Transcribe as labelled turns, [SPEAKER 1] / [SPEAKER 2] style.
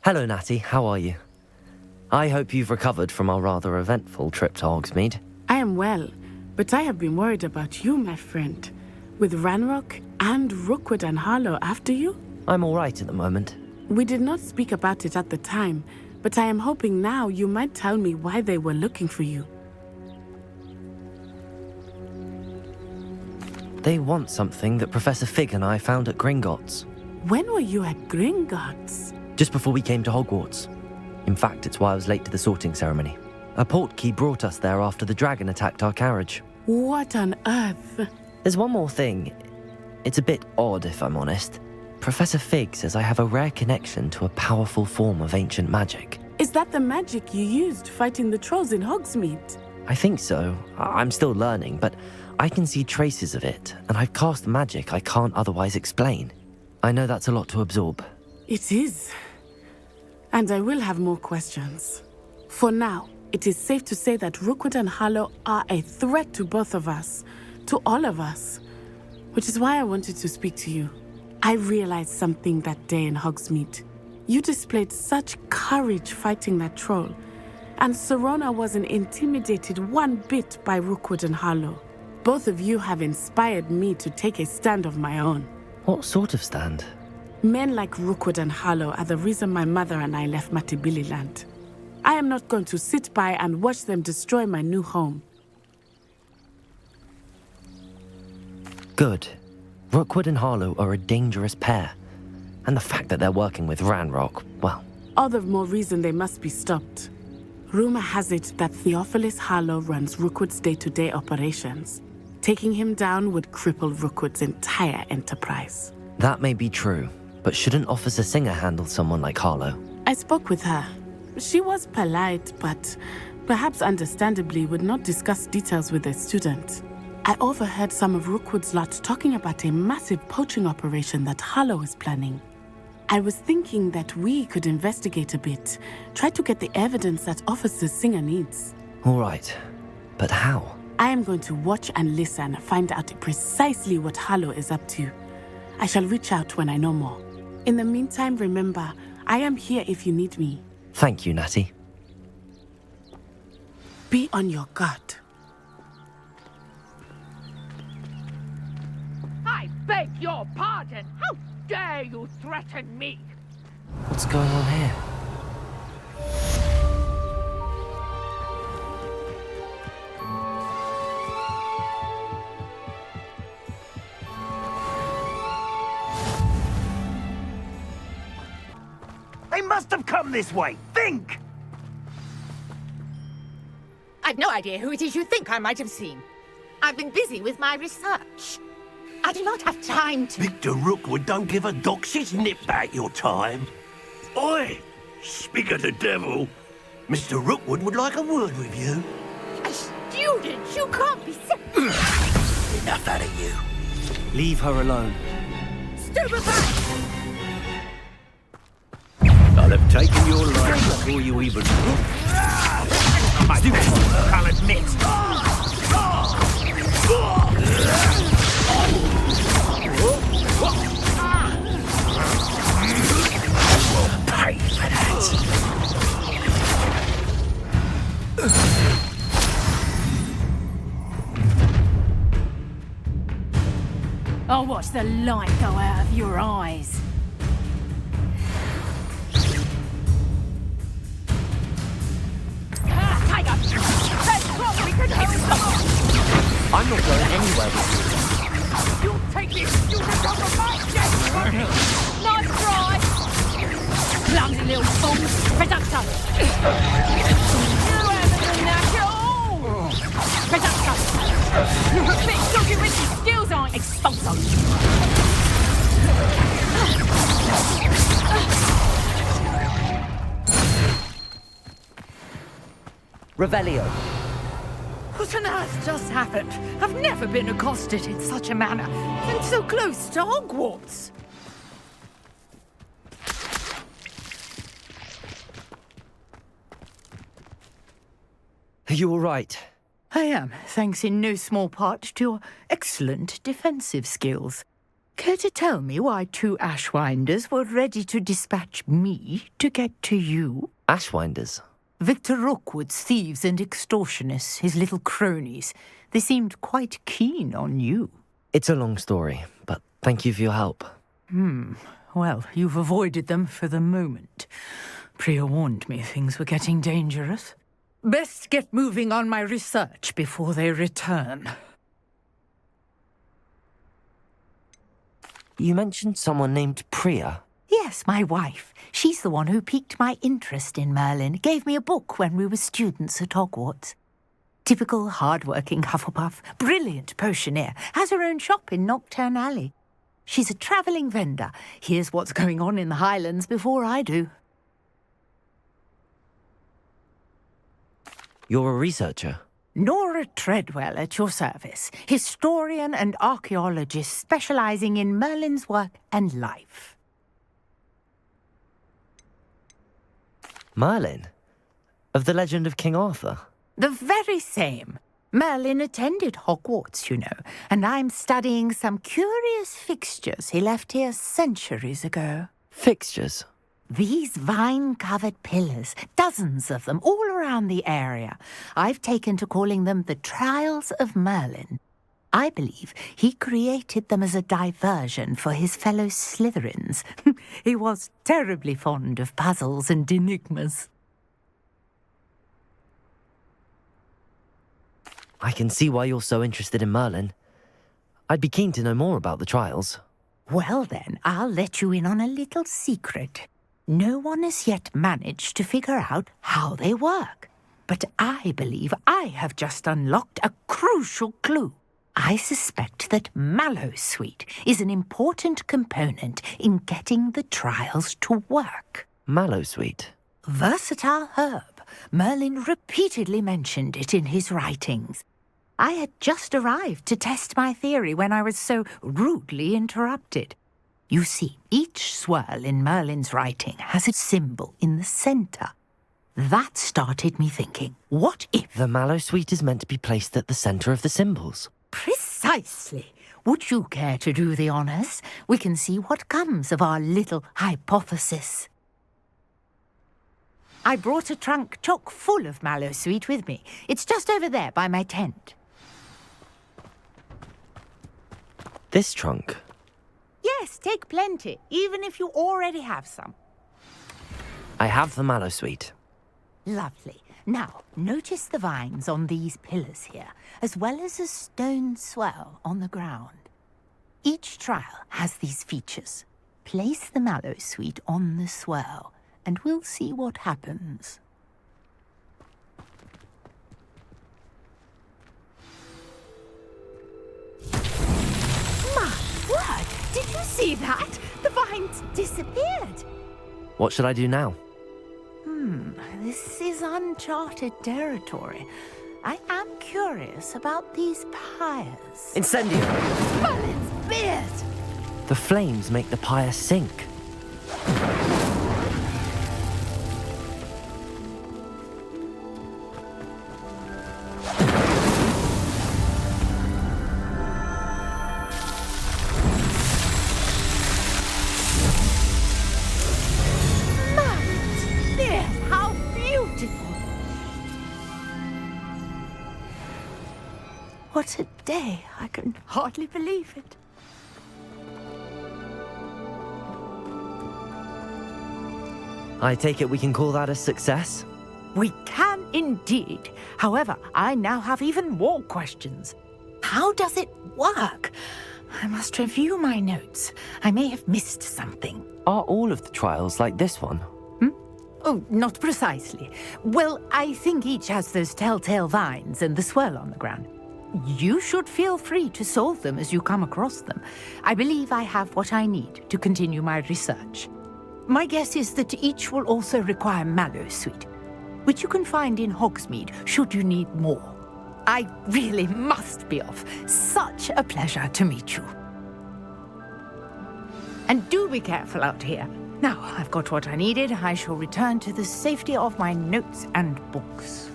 [SPEAKER 1] Hello, Natty. How are you? I hope you've recovered from our rather eventful trip to Hogsmeade.
[SPEAKER 2] I am well, but I have been worried about you, my friend. With Ranrock and Rookwood and Harlow after you?
[SPEAKER 1] I'm all right at the moment.
[SPEAKER 2] We did not speak about it at the time, but I am hoping now you might tell me why they were looking for you.
[SPEAKER 1] They want something that Professor Fig and I found at Gringotts.
[SPEAKER 2] When were you at Gringotts?
[SPEAKER 1] Just before we came to Hogwarts. In fact, it's why I was late to the sorting ceremony. A portkey brought us there after the dragon attacked our carriage.
[SPEAKER 2] What on earth?
[SPEAKER 1] There's one more thing. It's a bit odd, if I'm honest. Professor Fig says I have a rare connection to a powerful form of ancient magic.
[SPEAKER 2] Is that the magic you used fighting the trolls in Hogsmeade?
[SPEAKER 1] I think so. I'm still learning, but I can see traces of it, and I've cast magic I can't otherwise explain. I know that's a lot to absorb.
[SPEAKER 2] It is. And I will have more questions. For now, it is safe to say that Rookwood and Harlow are a threat to both of us, to all of us, which is why I wanted to speak to you. I realized something that day in Hogsmeade. You displayed such courage fighting that troll, and Serona wasn't intimidated one bit by Rookwood and Harlow. Both of you have inspired me to take a stand of my own.
[SPEAKER 1] What sort of stand?
[SPEAKER 2] Men like Rookwood and Harlow are the reason my mother and I left Matibili land. I am not going to sit by and watch them destroy my new home.
[SPEAKER 1] Good. Rookwood and Harlow are a dangerous pair. And the fact that they're working with Ranrock, well...
[SPEAKER 2] All the more reason they must be stopped. Rumor has it that Theophilus Harlow runs Rookwood's day-to-day operations. Taking him down would cripple Rookwood's entire enterprise.
[SPEAKER 1] That may be true, but shouldn't Officer Singer handle someone like Harlow?
[SPEAKER 2] I spoke with her. She was polite, but perhaps understandably would not discuss details with a student. I overheard some of Rookwood's lot talking about a massive poaching operation that Harlow is planning. I was thinking that we could investigate a bit, try to get the evidence that Officer Singer needs.
[SPEAKER 1] All right, but how?
[SPEAKER 2] I am going to watch and listen, find out precisely what Harlow is up to. I shall reach out when I know more. In the meantime, remember, I am here if you need me.
[SPEAKER 1] Thank you, Natty.
[SPEAKER 2] Be on your guard.
[SPEAKER 3] I beg your pardon! How dare you threaten me?
[SPEAKER 1] What's going on here?
[SPEAKER 4] They must have come this way. Think!
[SPEAKER 5] I've no idea who it is you think I might have seen. I've been busy with my research. I do not have time to...
[SPEAKER 4] Victor Rookwood don't give a doxy's nip back your time. Oi! Speak of the devil. Mr. Rookwood would like a word with you.
[SPEAKER 5] A student? You can't be so...
[SPEAKER 4] Enough out of you.
[SPEAKER 1] Leave her alone.
[SPEAKER 5] Stupefy!
[SPEAKER 4] I'll have taken your life before you even look. My I'll admit. We'll pay for that.
[SPEAKER 3] I'll watch the light go out of your eyes. Tiger! Let's go! We can hold on!
[SPEAKER 1] I'm not going anywhere with you.
[SPEAKER 3] You'll take this student over my dead! Nice try! Clumsy little fool! Presumption! You haven't done that at all! Presumption! You're a bit dodgy with your skills, aren't you? Expulso!
[SPEAKER 1] Revelio.
[SPEAKER 3] What on earth just happened? I've never been accosted in such a manner, and so close to Hogwarts.
[SPEAKER 1] Are you all right?
[SPEAKER 6] I am, thanks in no small part to your excellent defensive skills. Care to tell me why 2 Ashwinders were ready to dispatch me to get to you?
[SPEAKER 1] Ashwinders?
[SPEAKER 6] Victor Rookwood's thieves and extortionists, his little cronies. They seemed quite keen on you.
[SPEAKER 1] It's a long story, but thank you for your help.
[SPEAKER 6] Well, you've avoided them for the moment. Priya warned me things were getting dangerous. Best get moving on my research before they return.
[SPEAKER 1] You mentioned someone named Priya.
[SPEAKER 6] Yes, my wife. She's the one who piqued my interest in Merlin. Gave me a book when we were students at Hogwarts. Typical hard-working Hufflepuff, brilliant potioneer, has her own shop in Knockturn Alley. She's a travelling vendor. Hears what's going on in the Highlands before I do.
[SPEAKER 1] You're a researcher?
[SPEAKER 6] Nora Treadwell at your service, historian and archaeologist specialising in Merlin's work and life.
[SPEAKER 1] Merlin? Of the legend of King Arthur?
[SPEAKER 6] The very same. Merlin attended Hogwarts, you know, and I'm studying some curious fixtures he left here centuries ago.
[SPEAKER 1] Fixtures?
[SPEAKER 6] These vine-covered pillars, dozens of them, all around the area. I've taken to calling them the Trials of Merlin. I believe he created them as a diversion for his fellow Slytherins. He was terribly fond of puzzles and enigmas.
[SPEAKER 1] I can see why you're so interested in Merlin. I'd be keen to know more about the trials.
[SPEAKER 6] Well then, I'll let you in on a little secret. No one has yet managed to figure out how they work. But I believe I have just unlocked a crucial clue. I suspect that Mallowsweet is an important component in getting the trials to work.
[SPEAKER 1] Mallowsweet?
[SPEAKER 6] Versatile herb. Merlin repeatedly mentioned it in his writings. I had just arrived to test my theory when I was so rudely interrupted. You see, each swirl in Merlin's writing has a symbol in the centre. That started me thinking, what if...
[SPEAKER 1] The Mallowsweet is meant to be placed at the centre of the symbols.
[SPEAKER 6] Precisely. Would you care to do the honours? We can see what comes of our little hypothesis. I brought a trunk chock full of Mallowsweet with me. It's just over there by my tent.
[SPEAKER 1] This trunk?
[SPEAKER 6] Yes, take plenty, even if you already have some.
[SPEAKER 1] I have the Mallowsweet.
[SPEAKER 6] Lovely. Now, notice the vines on these pillars here, as well as a stone swell on the ground. Each trial has these features. Place the Mallowsweet on the swell, and we'll see what happens. My word! Did you see that? The vines disappeared.
[SPEAKER 1] What should I do now?
[SPEAKER 6] This is uncharted territory. I am curious about these pyres.
[SPEAKER 1] Incendio!
[SPEAKER 6] Merlin's beard!
[SPEAKER 1] The flames make the pyre sink.
[SPEAKER 6] Merlin's beard! How beautiful! What a day! I can hardly believe it.
[SPEAKER 1] I take it we can call that a success?
[SPEAKER 6] We can indeed. However, I now have even more questions. How does it work? I must review my notes. I may have missed something.
[SPEAKER 1] Are all of the trials like this one?
[SPEAKER 6] Oh, not precisely. Well, I think each has those telltale vines and the swirl on the ground. You should feel free to solve them as you come across them. I believe I have what I need to continue my research. My guess is that each will also require Mallowsweet, which you can find in Hogsmeade should you need more. I really must be off. Such a pleasure to meet you. And do be careful out here. Now I've got what I needed. I shall return to the safety of my notes and books.